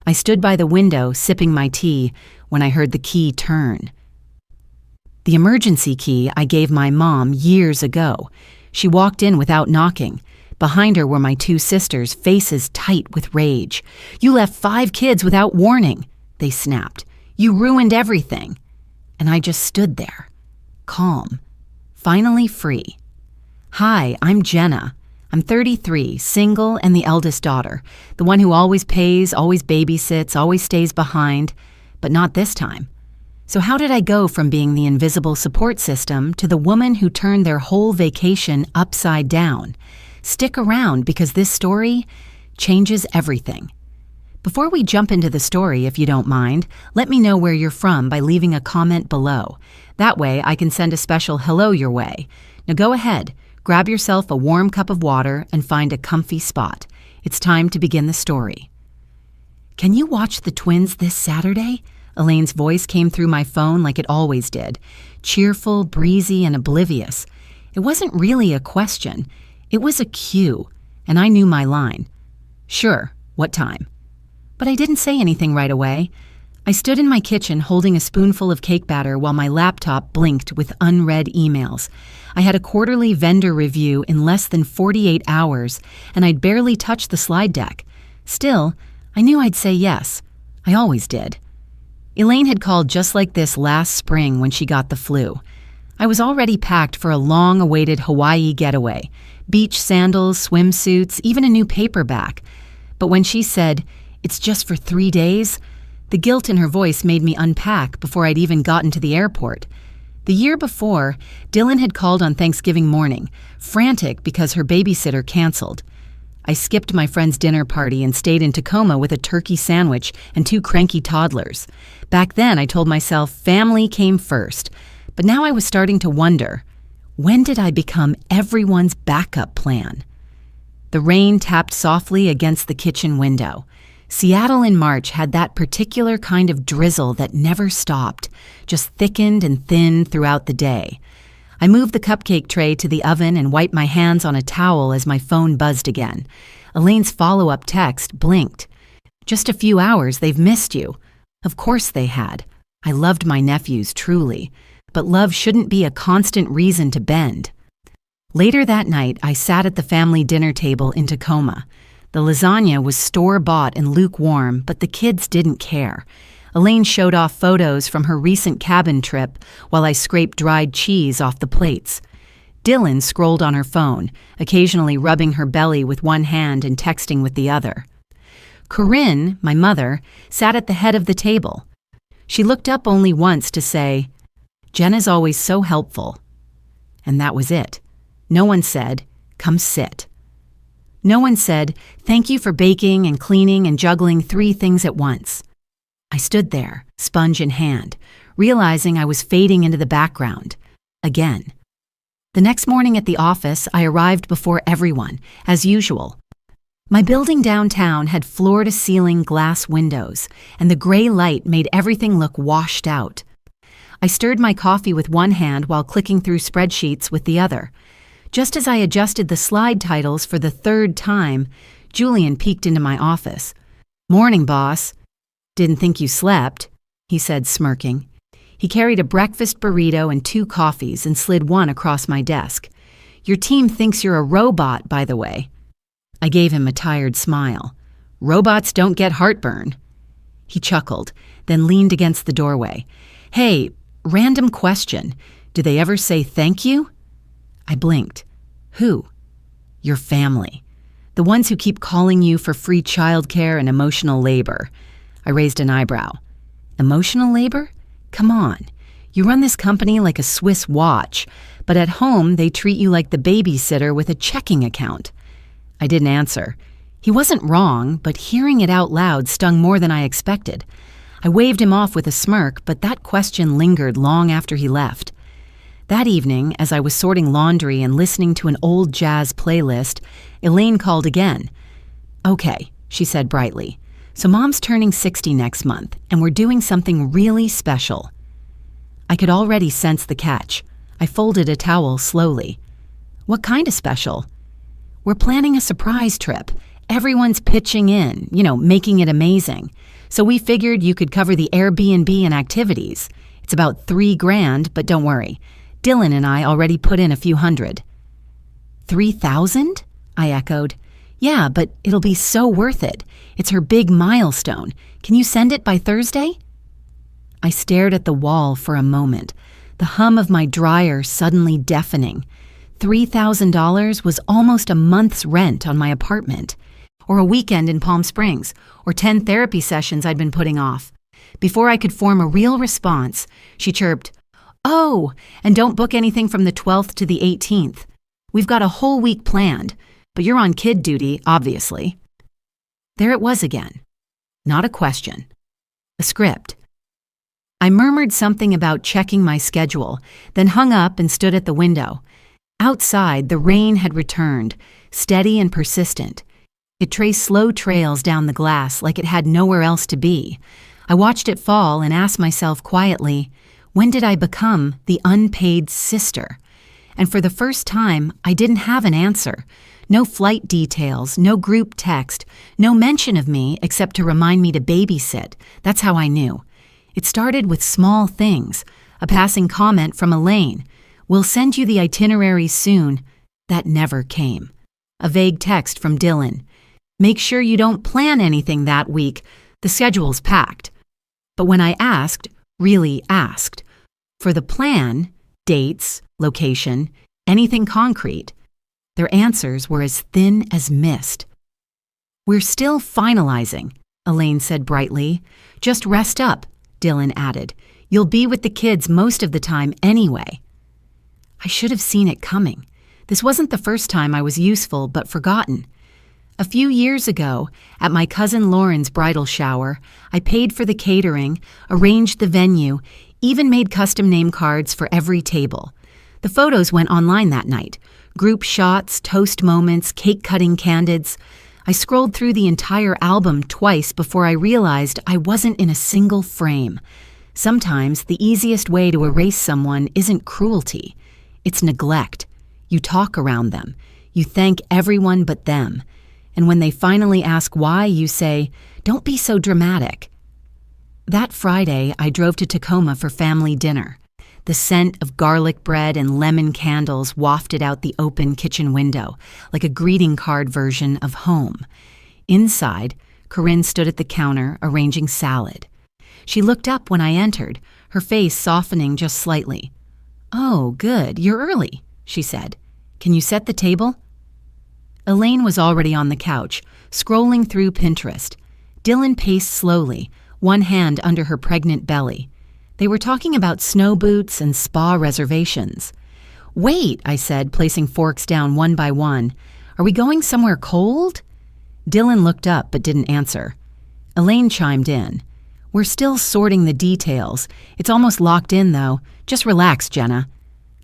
I stood by the window, sipping my tea, when I heard the key turn. The emergency key I gave my mom years ago. She walked in without knocking. Behind her were my two sisters, faces tight with rage. "You left 5 kids without warning," they snapped. "You ruined everything." And I just stood there, calm, finally free. "Hi, I'm Jenna. I'm 33, single, and the eldest daughter, the one who always pays, always babysits, always stays behind, but not this time. So how did I go from being the invisible support system to the woman who turned their whole vacation upside down? Stick around because this story changes everything. Before we jump into the story, if you don't mind, let me know where you're from by leaving a comment below. That way I can send a special hello your way. Now go ahead, grab yourself a warm cup of water and find a comfy spot. It's time to begin the story. "Can you watch the twins this Saturday?" Elaine's voice came through my phone like it always did, cheerful, breezy, and oblivious. It wasn't really a question. It was a cue, and I knew my line. "Sure, what time?" But I didn't say anything right away. I stood in my kitchen holding a spoonful of cake batter while my laptop blinked with unread emails. I had a quarterly vendor review in less than 48 hours, and I'd barely touched the slide deck. Still, I knew I'd say yes. I always did. Elaine had called just like this last spring when she got the flu. I was already packed for a long-awaited Hawaii getaway. Beach sandals, swimsuits, even a new paperback. But when she said, "It's just for 3 days," the guilt in her voice made me unpack before I'd even gotten to the airport. The year before, Dylan had called on Thanksgiving morning, frantic because her babysitter canceled. I skipped my friend's dinner party and stayed in Tacoma with a turkey sandwich and 2 cranky toddlers. Back then, I told myself family came first. But now I was starting to wonder, when did I become everyone's backup plan? The rain tapped softly against the kitchen window. Seattle in March had that particular kind of drizzle that never stopped, just thickened and thinned throughout the day. I moved the cupcake tray to the oven and wiped my hands on a towel as my phone buzzed again. Elaine's follow-up text blinked. "Just a few hours, they've missed you." Of course they had. I loved my nephews, truly. But love shouldn't be a constant reason to bend. Later that night, I sat at the family dinner table in Tacoma. The lasagna was store-bought and lukewarm, but the kids didn't care. Elaine showed off photos from her recent cabin trip while I scraped dried cheese off the plates. Dylan scrolled on her phone, occasionally rubbing her belly with one hand and texting with the other. Corinne, my mother, sat at the head of the table. She looked up only once to say, "Jenna's always so helpful." And that was it. No one said, "Come sit." No one said, "Thank you for baking and cleaning and juggling 3 things at once." I stood there, sponge in hand, realizing I was fading into the background. Again. The next morning at the office, I arrived before everyone, as usual. My building downtown had floor-to-ceiling glass windows, and the gray light made everything look washed out. I stirred my coffee with one hand while clicking through spreadsheets with the other. Just as I adjusted the slide titles for the 3rd time, Julian peeked into my office. "Morning, boss." "Didn't think you slept," he said, smirking. He carried a breakfast burrito and 2 coffees and slid one across my desk. "Your team thinks you're a robot, by the way." I gave him a tired smile. "Robots don't get heartburn." He chuckled, then leaned against the doorway. "Hey, random question. Do they ever say thank you?" I blinked. "Who?" "Your family. The ones who keep calling you for free childcare and emotional labor." I raised an eyebrow. "Emotional labor? Come on. You run this company like a Swiss watch, but at home they treat you like the babysitter with a checking account." I didn't answer. He wasn't wrong, but hearing it out loud stung more than I expected. I waved him off with a smirk, but that question lingered long after he left. That evening, as I was sorting laundry and listening to an old jazz playlist, Elaine called again. "Okay," she said brightly. "So Mom's turning 60 next month, and we're doing something really special." I could already sense the catch. I folded a towel slowly. "What kind of special?" "We're planning a surprise trip. Everyone's pitching in, making it amazing. So we figured you could cover the Airbnb and activities. It's about $3,000, but don't worry. Dylan and I already put in a few hundred. 3,000? I echoed. Yeah, but it'll be so worth it. It's her big milestone. Can you send it by Thursday? I stared at the wall for a moment, the hum of my dryer suddenly deafening. $3,000 was almost a month's rent on my apartment, or a weekend in Palm Springs, or 10 therapy sessions I'd been putting off. Before I could form a real response, she chirped, "Oh, and don't book anything from the 12th to the 18th. We've got a whole week planned, but you're on kid duty, obviously." There it was again. Not a question. A script. I murmured something about checking my schedule, then hung up and stood at the window. Outside, the rain had returned, steady and persistent. It traced slow trails down the glass like it had nowhere else to be. I watched it fall and asked myself quietly, when did I become the unpaid sister? And for the first time, I didn't have an answer. No flight details, no group text, no mention of me except to remind me to babysit. That's how I knew. It started with small things, a passing comment from Elaine. "We'll send you the itinerary soon." That never came. A vague text from Dylan. "Make sure you don't plan anything that week. The schedule's packed." But when I asked, really asked, for the plan, dates, location, anything concrete, their answers were as thin as mist. "We're still finalizing," Elaine said brightly. "Just rest up," Dylan added. "You'll be with the kids most of the time anyway." I should have seen it coming. This wasn't the first time I was useful but forgotten. A few years ago, at my cousin Lauren's bridal shower, I paid for the catering, arranged the venue, even made custom name cards for every table. The photos went online that night. Group shots, toast moments, cake-cutting candids. I scrolled through the entire album twice before I realized I wasn't in a single frame. Sometimes the easiest way to erase someone isn't cruelty. It's neglect. You talk around them. You thank everyone but them. And when they finally ask why, you say, "Don't be so dramatic." That Friday, I drove to Tacoma for family dinner. The scent of garlic bread and lemon candles wafted out the open kitchen window, like a greeting card version of home. Inside, Corinne stood at the counter, arranging salad. She looked up when I entered, her face softening just slightly. "Oh, good, you're early," she said. "Can you set the table?" Elaine was already on the couch, scrolling through Pinterest. Dylan paced slowly, one hand under her pregnant belly. They were talking about snow boots and spa reservations. "Wait," I said, placing forks down one by one. "Are we going somewhere cold?" Dylan looked up but didn't answer. Elaine chimed in. "We're still sorting the details. It's almost locked in, though. Just relax, Jenna."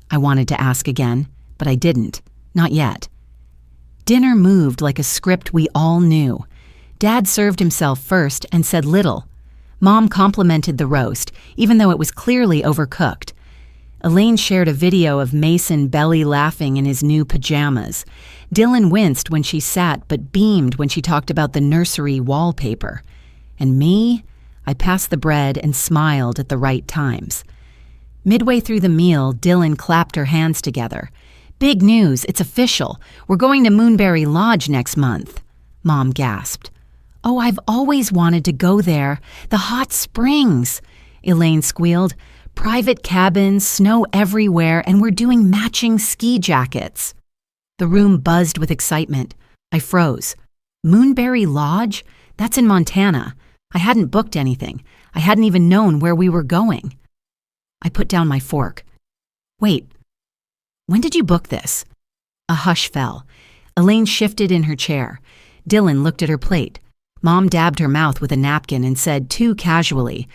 I wanted to ask again, but I didn't. Not yet. Dinner moved like a script we all knew. Dad served himself first and said little. Mom complimented the roast, even though it was clearly overcooked. Elaine shared a video of Mason belly laughing in his new pajamas. Dylan winced when she sat but beamed when she talked about the nursery wallpaper. And me? I passed the bread and smiled at the right times. Midway through the meal, Dylan clapped her hands together. "Big news, it's official. We're going to Moonberry Lodge next month." Mom gasped. "Oh, I've always wanted to go there. The hot springs," Elaine squealed. "Private cabins, snow everywhere, and we're doing matching ski jackets." The room buzzed with excitement. I froze. Moonberry Lodge? That's in Montana. I hadn't booked anything. I hadn't even known where we were going. I put down my fork. "Wait, when did you book this?" A hush fell. Elaine shifted in her chair. Dylan looked at her plate. Mom dabbed her mouth with a napkin and said too casually,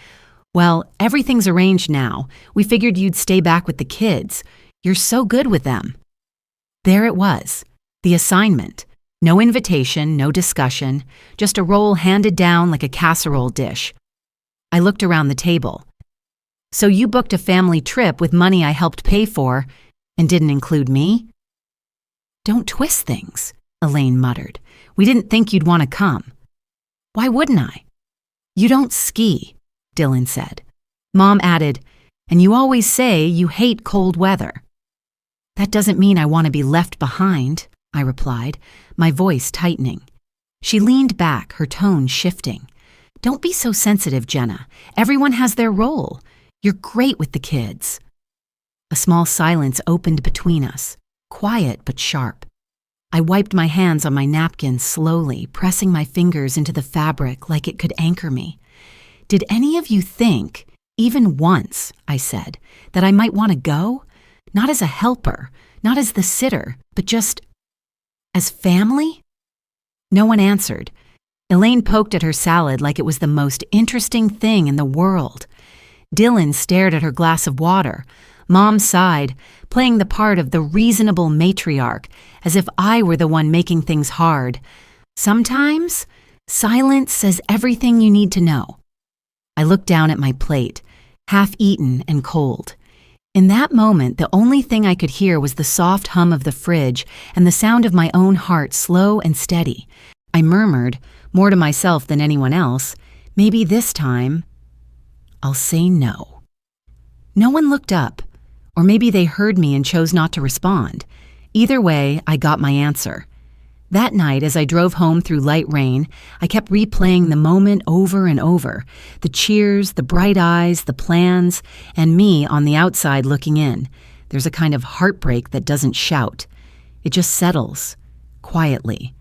"Well, everything's arranged now. We figured you'd stay back with the kids. You're so good with them." There it was, the assignment. No invitation, no discussion, just a role handed down like a casserole dish. I looked around the table. "So you booked a family trip with money I helped pay for and didn't include me?" "Don't twist things," Elaine muttered. We didn't think you'd want to come." "Why wouldn't I?" "You don't ski," Dylan said. Mom added, "And you always say you hate cold weather." "That doesn't mean I want to be left behind," I replied, my voice tightening. She leaned back, her tone shifting. "Don't be so sensitive, Jenna. Everyone has their role. You're great with the kids." A small silence opened between us, quiet but sharp. I wiped my hands on my napkin slowly, pressing my fingers into the fabric like it could anchor me. "Did any of you think, even once," I said, "that I might want to go? Not as a helper, not as the sitter, but just as family?" No one answered. Elaine poked at her salad like it was the most interesting thing in the world. Dylan stared at her glass of water. Mom sighed, playing the part of the reasonable matriarch, as if I were the one making things hard. Sometimes, silence says everything you need to know. I looked down at my plate, half-eaten and cold. In that moment, the only thing I could hear was the soft hum of the fridge and the sound of my own heart slow and steady. I murmured, more to myself than anyone else, "Maybe this time, I'll say no." No one looked up, or maybe they heard me and chose not to respond. Either way, I got my answer. That night, as I drove home through light rain, I kept replaying the moment over and over. The cheers, the bright eyes, the plans, and me on the outside looking in. There's a kind of heartbreak that doesn't shout. It just settles, quietly.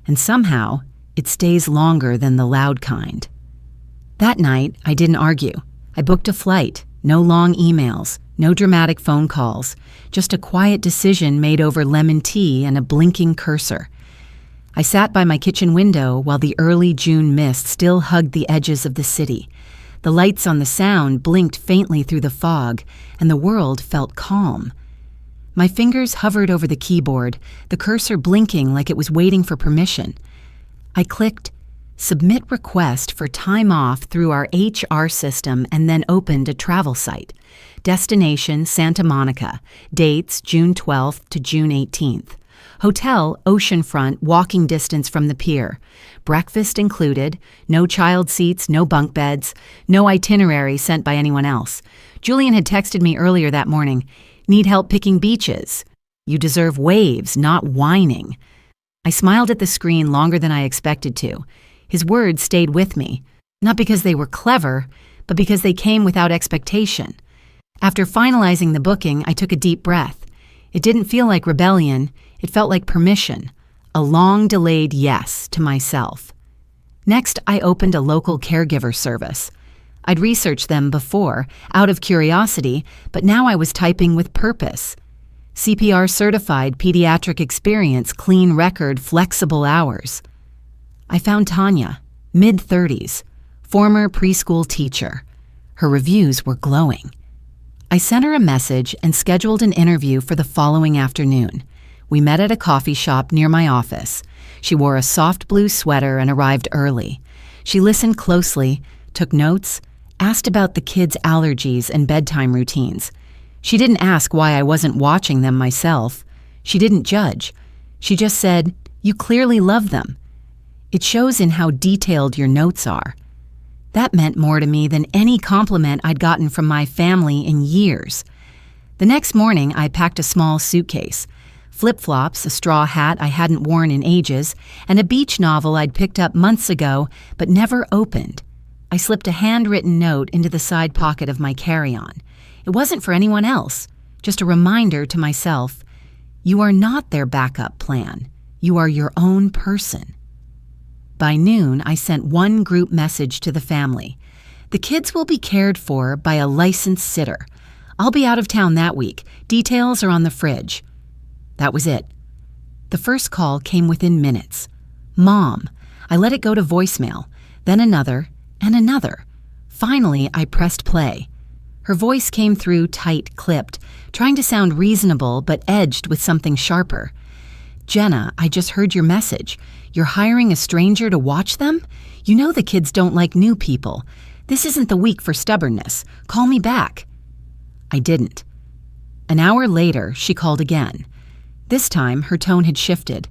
And somehow, it stays longer than the loud kind. That night, I didn't argue. I booked a flight, no long emails, no dramatic phone calls, just a quiet decision made over lemon tea and a blinking cursor. I sat by my kitchen window while the early June mist still hugged the edges of the city. The lights on the Sound blinked faintly through the fog, and the world felt calm. My fingers hovered over the keyboard, the cursor blinking like it was waiting for permission. I clicked Submit Request for time off through our HR system and then opened a travel site. Destination Santa Monica, dates June 12th to June 18th. Hotel, oceanfront, walking distance from the pier. Breakfast included, no child seats, no bunk beds, no itinerary sent by anyone else. Julian had texted me earlier that morning, "Need help picking beaches? You deserve waves, not whining." I smiled at the screen longer than I expected to. His words stayed with me, not because they were clever, but because they came without expectation. After finalizing the booking, I took a deep breath. It didn't feel like rebellion. It felt like permission, a long-delayed yes to myself. Next, I opened a local caregiver service. I'd researched them before, out of curiosity, but now I was typing with purpose. CPR certified, pediatric experience, clean record, flexible hours. I found Tanya, mid-30s, former preschool teacher. Her reviews were glowing. I sent her a message and scheduled an interview for the following afternoon. We met at a coffee shop near my office. She wore a soft blue sweater and arrived early. She listened closely, took notes, asked about the kids' allergies and bedtime routines. She didn't ask why I wasn't watching them myself. She didn't judge. She just said, "You clearly love them. It shows in how detailed your notes are." That meant more to me than any compliment I'd gotten from my family in years. The next morning, I packed a small suitcase. Flip-flops, a straw hat I hadn't worn in ages, and a beach novel I'd picked up months ago but never opened. I slipped a handwritten note into the side pocket of my carry-on. It wasn't for anyone else, just a reminder to myself, you are not their backup plan. You are your own person. By noon, I sent one group message to the family. The kids will be cared for by a licensed sitter. I'll be out of town that week. Details are on the fridge. That was it. The first call came within minutes. Mom. I let it go to voicemail, then another, and another. Finally, I pressed play. Her voice came through tight, clipped, trying to sound reasonable but edged with something sharper. "Jenna, I just heard your message. You're hiring a stranger to watch them? You know the kids don't like new people. This isn't the week for stubbornness. Call me back." I didn't. An hour later, she called again. This time, her tone had shifted.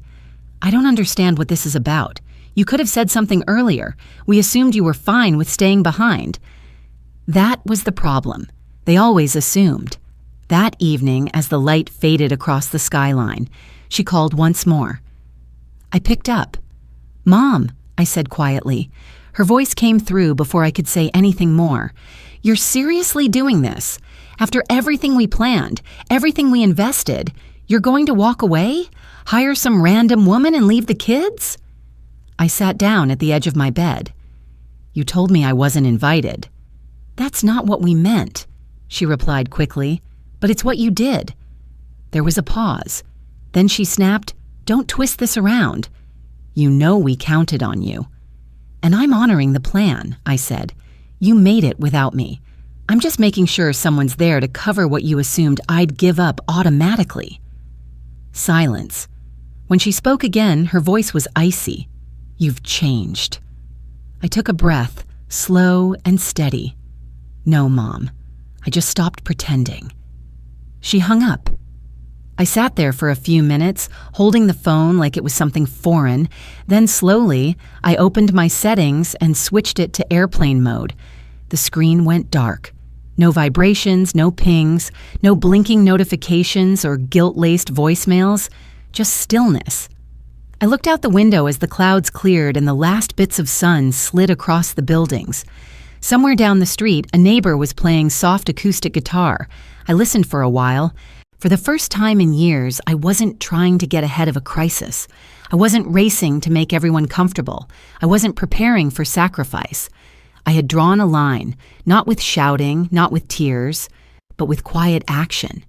I don't understand what this is about. You could have said something earlier. We assumed you were fine with staying behind. That was the problem. They always assumed. That evening, as the light faded across the skyline, she called once more. I picked up. "Mom," I said quietly. Her voice came through before I could say anything more. "You're seriously doing this? After everything we planned, everything we invested, you're going to walk away? Hire some random woman and leave the kids?" I sat down at the edge of my bed. "You told me I wasn't invited." "That's not what we meant," she replied quickly, "but it's what you did." There was a pause. Then she snapped, "Don't twist this around. You know we counted on you." "And I'm honoring the plan," I said. "You made it without me. I'm just making sure someone's there to cover what you assumed I'd give up automatically." Silence. When she spoke again, her voice was icy. "You've changed." I took a breath, slow and steady. "No, Mom. I just stopped pretending." She hung up. I sat there for a few minutes, holding the phone like it was something foreign. Then slowly, I opened my settings and switched it to airplane mode. The screen went dark. No vibrations, no pings, no blinking notifications or guilt-laced voicemails, just stillness. I looked out the window as the clouds cleared and the last bits of sun slid across the buildings. Somewhere down the street, a neighbor was playing soft acoustic guitar. I listened for a while. For the first time in years, I wasn't trying to get ahead of a crisis. I wasn't racing to make everyone comfortable. I wasn't preparing for sacrifice. I had drawn a line, not with shouting, not with tears, but with quiet action.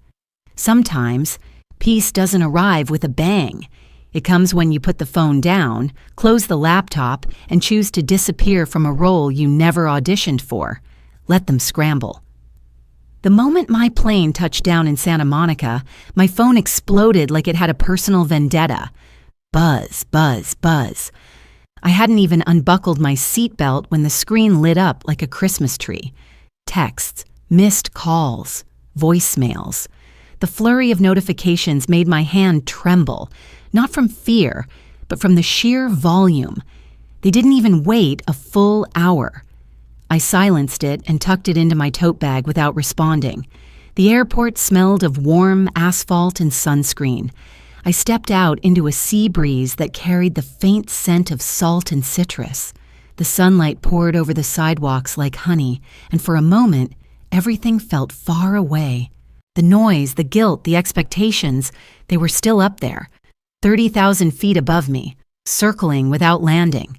Sometimes, peace doesn't arrive with a bang. It comes when you put the phone down, close the laptop, and choose to disappear from a role you never auditioned for. Let them scramble. The moment my plane touched down in Santa Monica, my phone exploded like it had a personal vendetta. Buzz, buzz, buzz. I hadn't even unbuckled my seatbelt when the screen lit up like a Christmas tree. Texts, missed calls, voicemails. The flurry of notifications made my hand tremble, not from fear, but from the sheer volume. They didn't even wait a full hour. I silenced it and tucked it into my tote bag without responding. The airport smelled of warm asphalt and sunscreen. I stepped out into a sea breeze that carried the faint scent of salt and citrus. The sunlight poured over the sidewalks like honey, and for a moment, everything felt far away. The noise, the guilt, the expectations, they were still up there, 30,000 feet above me, circling without landing.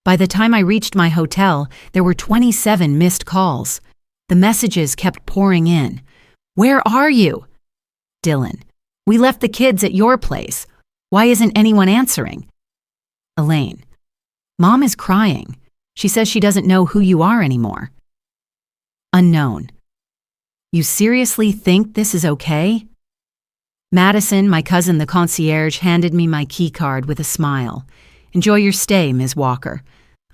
By the time I reached my hotel, there were 27 missed calls. The messages kept pouring in. "Where are you?" Dylan. "We left the kids at your place. Why isn't anyone answering?" Elaine. "Mom is crying. She says she doesn't know who you are anymore." Unknown. "You seriously think this is okay?" Madison, my cousin the concierge, handed me my key card with a smile. "Enjoy your stay, Ms. Walker."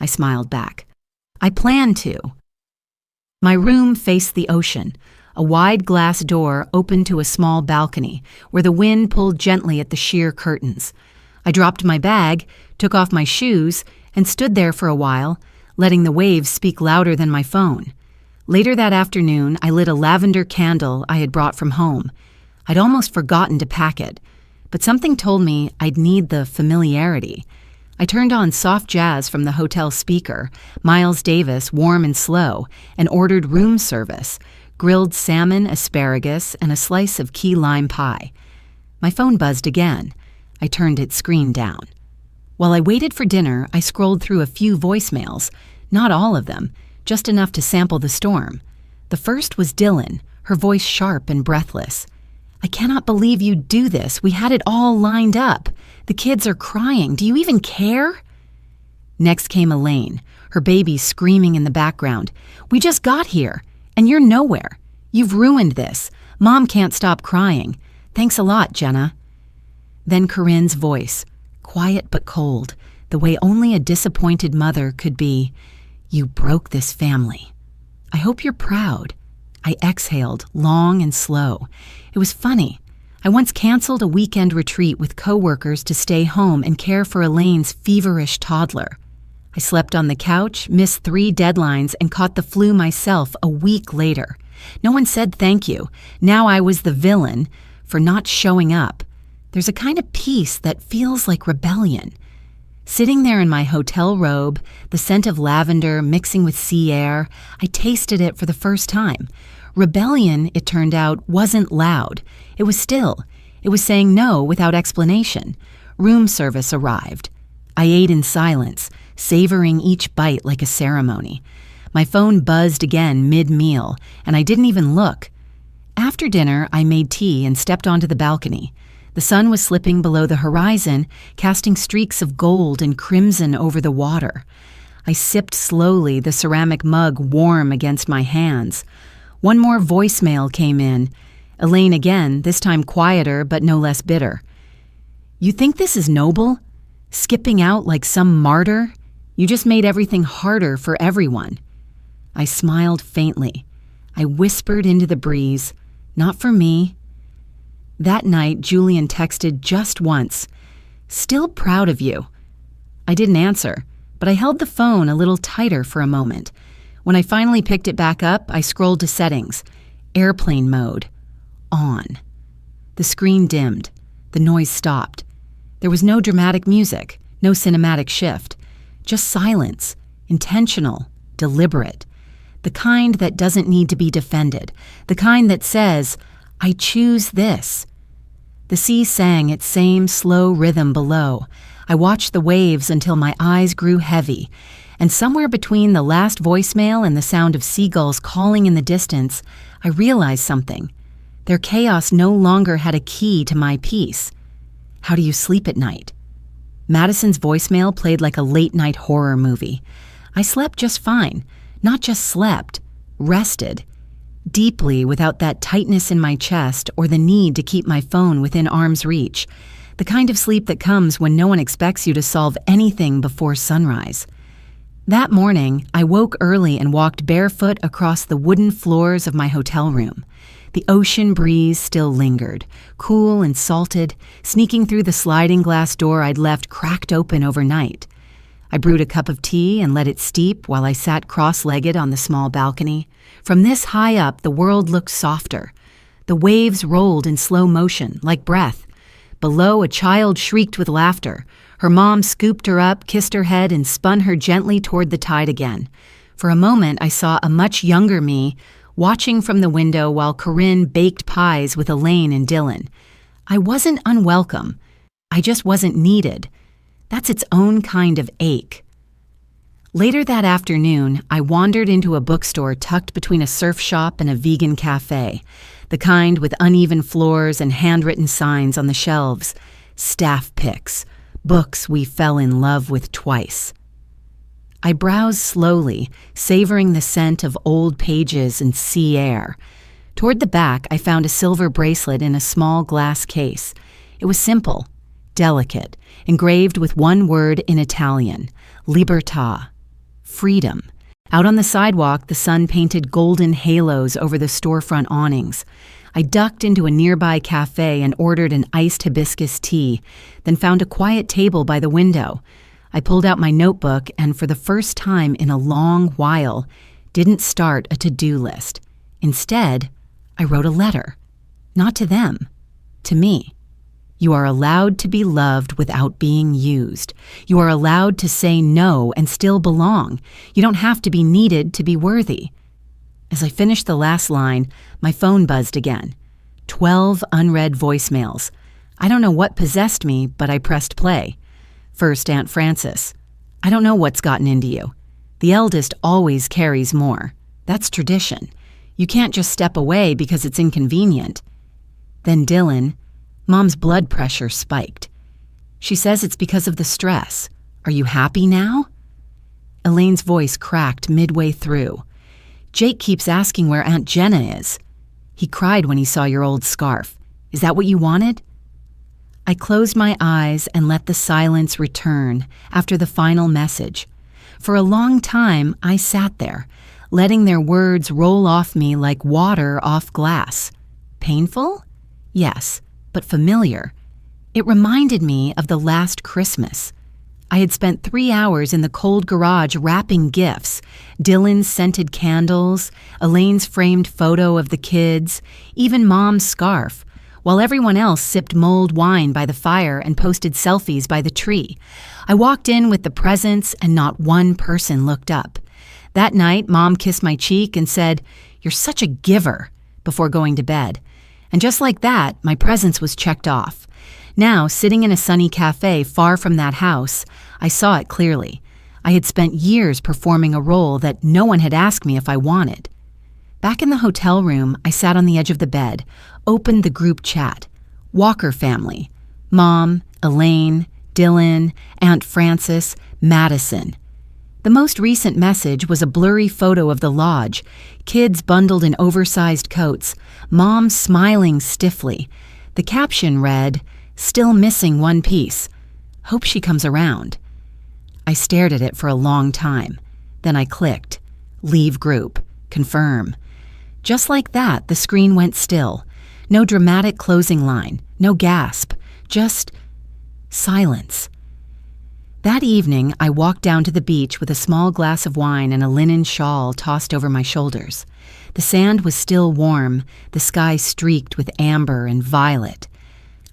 I smiled back. "I plan to." My room faced the ocean. A wide glass door opened to a small balcony, where the wind pulled gently at the sheer curtains. I dropped my bag, took off my shoes, and stood there for a while, letting the waves speak louder than my phone. Later that afternoon, I lit a lavender candle I had brought from home. I'd almost forgotten to pack it, but something told me I'd need the familiarity. I turned on soft jazz from the hotel speaker, Miles Davis, Warm and Slow, and ordered room service, grilled salmon, asparagus, and a slice of key lime pie. My phone buzzed again. I turned its screen down. While I waited for dinner, I scrolled through a few voicemails, not all of them, just enough to sample the storm. The first was Dylan, her voice sharp and breathless. "I cannot believe you'd do this. We had it all lined up. The kids are crying. Do you even care?" Next came Elaine, her baby screaming in the background. "We just got here, and you're nowhere. You've ruined this. Mom can't stop crying. Thanks a lot, Jenna." Then Corinne's voice, quiet but cold, the way only a disappointed mother could be. "You broke this family. I hope you're proud." I exhaled, long and slow. It was funny. I once canceled a weekend retreat with coworkers to stay home and care for Elaine's feverish toddler. I slept on the couch, missed 3 deadlines, and caught the flu myself a week later. No one said thank you. Now I was the villain for not showing up. There's a kind of peace that feels like rebellion. Sitting there in my hotel robe, the scent of lavender mixing with sea air, I tasted it for the first time. Rebellion, it turned out, wasn't loud. It was still. It was saying no without explanation. Room service arrived. I ate in silence, savoring each bite like a ceremony. My phone buzzed again mid-meal, and I didn't even look. After dinner, I made tea and stepped onto the balcony. The sun was slipping below the horizon, casting streaks of gold and crimson over the water. I sipped slowly, the ceramic mug warm against my hands. One more voicemail came in. Elaine again, this time quieter but no less bitter. "You think this is noble? Skipping out like some martyr? You just made everything harder for everyone." I smiled faintly. I whispered into the breeze, "Not for me." That night, Julian texted just once, "Still proud of you." I didn't answer, but I held the phone a little tighter for a moment. When I finally picked it back up, I scrolled to settings. Airplane mode. On. The screen dimmed. The noise stopped. There was no dramatic music, no cinematic shift. Just silence. Intentional. Deliberate. The kind that doesn't need to be defended. The kind that says, "I choose this." The sea sang its same slow rhythm below. I watched the waves until my eyes grew heavy, and somewhere between the last voicemail and the sound of seagulls calling in the distance, I realized something. Their chaos no longer had a key to my peace. "How do you sleep at night?" Madison's voicemail played like a late-night horror movie. I slept just fine. Not just slept, rested. Deeply, without that tightness in my chest or the need to keep my phone within arm's reach. The kind of sleep that comes when no one expects you to solve anything before sunrise. That morning, I woke early and walked barefoot across the wooden floors of my hotel room. The ocean breeze still lingered, cool and salted, sneaking through the sliding glass door I'd left cracked open overnight. I brewed a cup of tea and let it steep while I sat cross-legged on the small balcony. From this high up, the world looked softer. The waves rolled in slow motion, like breath. Below, a child shrieked with laughter. Her mom scooped her up, kissed her head, and spun her gently toward the tide again. For a moment, I saw a much younger me watching from the window while Corinne baked pies with Elaine and Dylan. I wasn't unwelcome. I just wasn't needed. That's its own kind of ache. Later that afternoon, I wandered into a bookstore tucked between a surf shop and a vegan cafe, the kind with uneven floors and handwritten signs on the shelves. Staff picks, books we fell in love with twice. I browsed slowly, savoring the scent of old pages and sea air. Toward the back, I found a silver bracelet in a small glass case. It was simple, delicate, engraved with one word in Italian, libertà, freedom. Out on the sidewalk, the sun painted golden halos over the storefront awnings. I ducked into a nearby cafe and ordered an iced hibiscus tea, then found a quiet table by the window. I pulled out my notebook and, for the first time in a long while, didn't start a to-do list. Instead, I wrote a letter. Not to them, to me. You are allowed to be loved without being used. You are allowed to say no and still belong. You don't have to be needed to be worthy. As I finished the last line, my phone buzzed again. 12 unread voicemails. I don't know what possessed me, but I pressed play. First, Aunt Frances. "I don't know what's gotten into you. The eldest always carries more. That's tradition. You can't just step away because it's inconvenient." Then Dylan. "Mom's blood pressure spiked. She says it's because of the stress. Are you happy now?" Elaine's voice cracked midway through. "Jake keeps asking where Aunt Jenna is. He cried when he saw your old scarf. Is that what you wanted?" I closed my eyes and let the silence return after the final message. For a long time, I sat there, letting their words roll off me like water off glass. Painful? Yes, but familiar. It reminded me of the last Christmas. I had spent 3 hours in the cold garage wrapping gifts, Dylan's scented candles, Elaine's framed photo of the kids, even Mom's scarf, while everyone else sipped mulled wine by the fire and posted selfies by the tree. I walked in with the presents and not one person looked up. That night, Mom kissed my cheek and said, "You're such a giver," before going to bed. And just like that, my presence was checked off. Now, sitting in a sunny cafe far from that house, I saw it clearly. I had spent years performing a role that no one had asked me if I wanted. Back in the hotel room, I sat on the edge of the bed, opened the group chat. Walker family. Mom, Elaine, Dylan, Aunt Frances, Madison. The most recent message was a blurry photo of the lodge, kids bundled in oversized coats, Mom smiling stiffly. The caption read, "Still missing one piece. Hope she comes around." I stared at it for a long time. Then I clicked. Leave group. Confirm. Just like that, the screen went still. No dramatic closing line. No gasp. Just silence. That evening, I walked down to the beach with a small glass of wine and a linen shawl tossed over my shoulders. The sand was still warm, the sky streaked with amber and violet.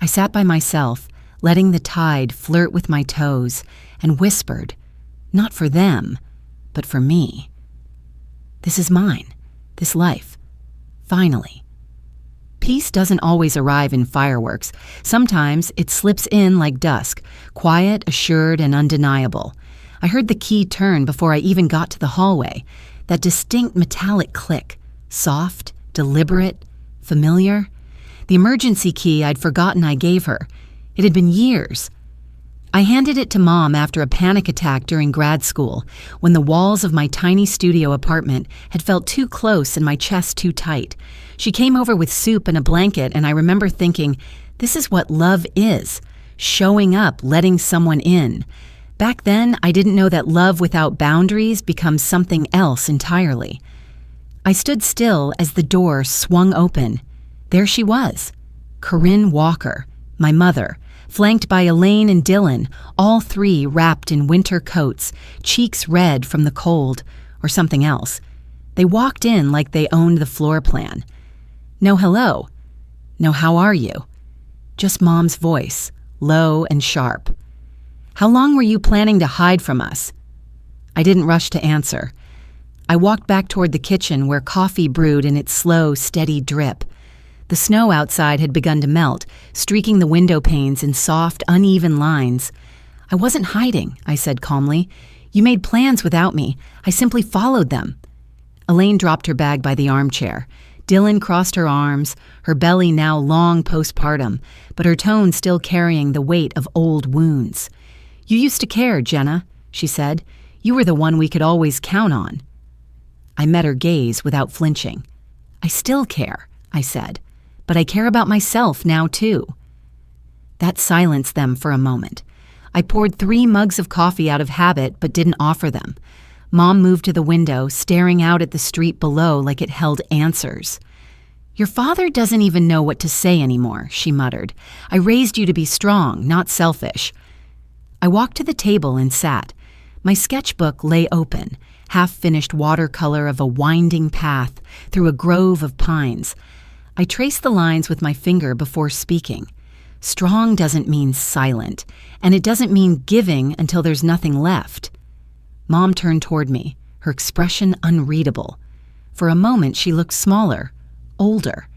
I sat by myself, letting the tide flirt with my toes, and whispered, not for them, but for me. This is mine, this life. Finally. Peace doesn't always arrive in fireworks. Sometimes it slips in like dusk, quiet, assured, and undeniable. I heard the key turn before I even got to the hallway. That distinct metallic click. Soft, deliberate, familiar. The emergency key I'd forgotten I gave her. It had been years. I handed it to Mom after a panic attack during grad school, when the walls of my tiny studio apartment had felt too close and my chest too tight. She came over with soup and a blanket, and I remember thinking, this is what love is, showing up, letting someone in. Back then, I didn't know that love without boundaries becomes something else entirely. I stood still as the door swung open. There she was, Corinne Walker, my mother, flanked by Elaine and Dylan, all three wrapped in winter coats, cheeks red from the cold, or something else. They walked in like they owned the floor plan. No hello. No how are you. Just Mom's voice, low and sharp. How long were you planning to hide from us? I didn't rush to answer. I walked back toward the kitchen where coffee brewed in its slow, steady drip. The snow outside had begun to melt, streaking the window panes in soft, uneven lines. I wasn't hiding, I said calmly. You made plans without me. I simply followed them. Elaine dropped her bag by the armchair. Dylan crossed her arms, her belly now long postpartum, but her tone still carrying the weight of old wounds. You used to care, Jenna, she said. You were the one we could always count on. I met her gaze without flinching. I still care, I said, but I care about myself now too. That silenced them for a moment. I poured 3 mugs of coffee out of habit but didn't offer them. Mom moved to the window, staring out at the street below like it held answers. Your father doesn't even know what to say anymore, she muttered. I raised you to be strong, not selfish. I walked to the table and sat. My sketchbook lay open, half-finished watercolor of a winding path through a grove of pines. I traced the lines with my finger before speaking. Strong doesn't mean silent, and it doesn't mean giving until there's nothing left. Mom turned toward me, her expression unreadable. For a moment, she looked smaller, older.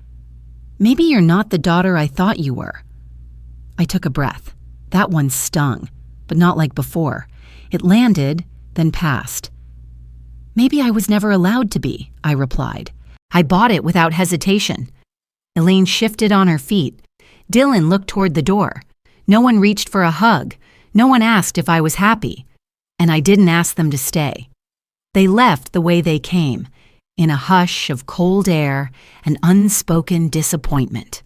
Maybe you're not the daughter I thought you were. I took a breath. That one stung, but not like before. It landed, then passed. Maybe I was never allowed to be, I replied. I bought it without hesitation. Elaine shifted on her feet. Dylan looked toward the door. No one reached for a hug. No one asked if I was happy. And I didn't ask them to stay. They left the way they came, in a hush of cold air and unspoken disappointment.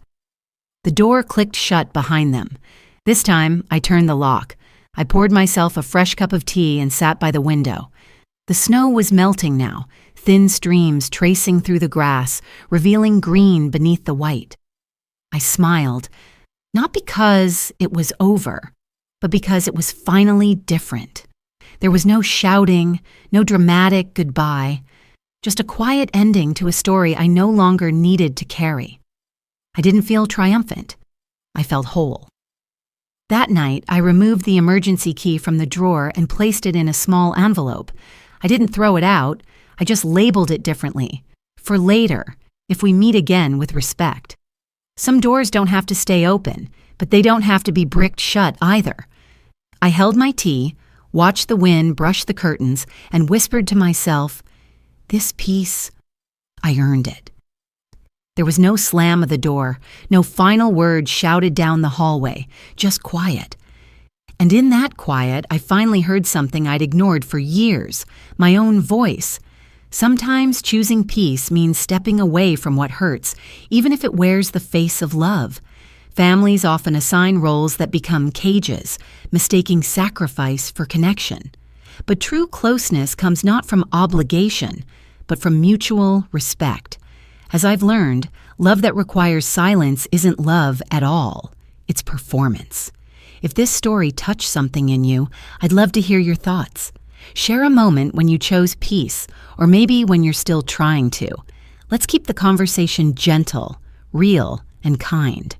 The door clicked shut behind them. This time, I turned the lock. I poured myself a fresh cup of tea and sat by the window. The snow was melting now, thin streams tracing through the grass, revealing green beneath the white. I smiled. Not because it was over, but because it was finally different. There was no shouting, no dramatic goodbye, just a quiet ending to a story I no longer needed to carry. I didn't feel triumphant. I felt whole. That night, I removed the emergency key from the drawer and placed it in a small envelope. I didn't throw it out. I just labeled it differently. For later, if we meet again with respect. Some doors don't have to stay open, but they don't have to be bricked shut either. I held my tea, watched the wind brush the curtains, and whispered to myself, "This peace, I earned it." There was no slam of the door, no final word shouted down the hallway, just quiet. And in that quiet, I finally heard something I'd ignored for years, my own voice. Sometimes choosing peace means stepping away from what hurts, even if it wears the face of love. Families often assign roles that become cages, mistaking sacrifice for connection. But true closeness comes not from obligation, but from mutual respect. As I've learned, love that requires silence isn't love at all. It's performance. If this story touched something in you, I'd love to hear your thoughts. Share a moment when you chose peace, or maybe when you're still trying to. Let's keep the conversation gentle, real, and kind.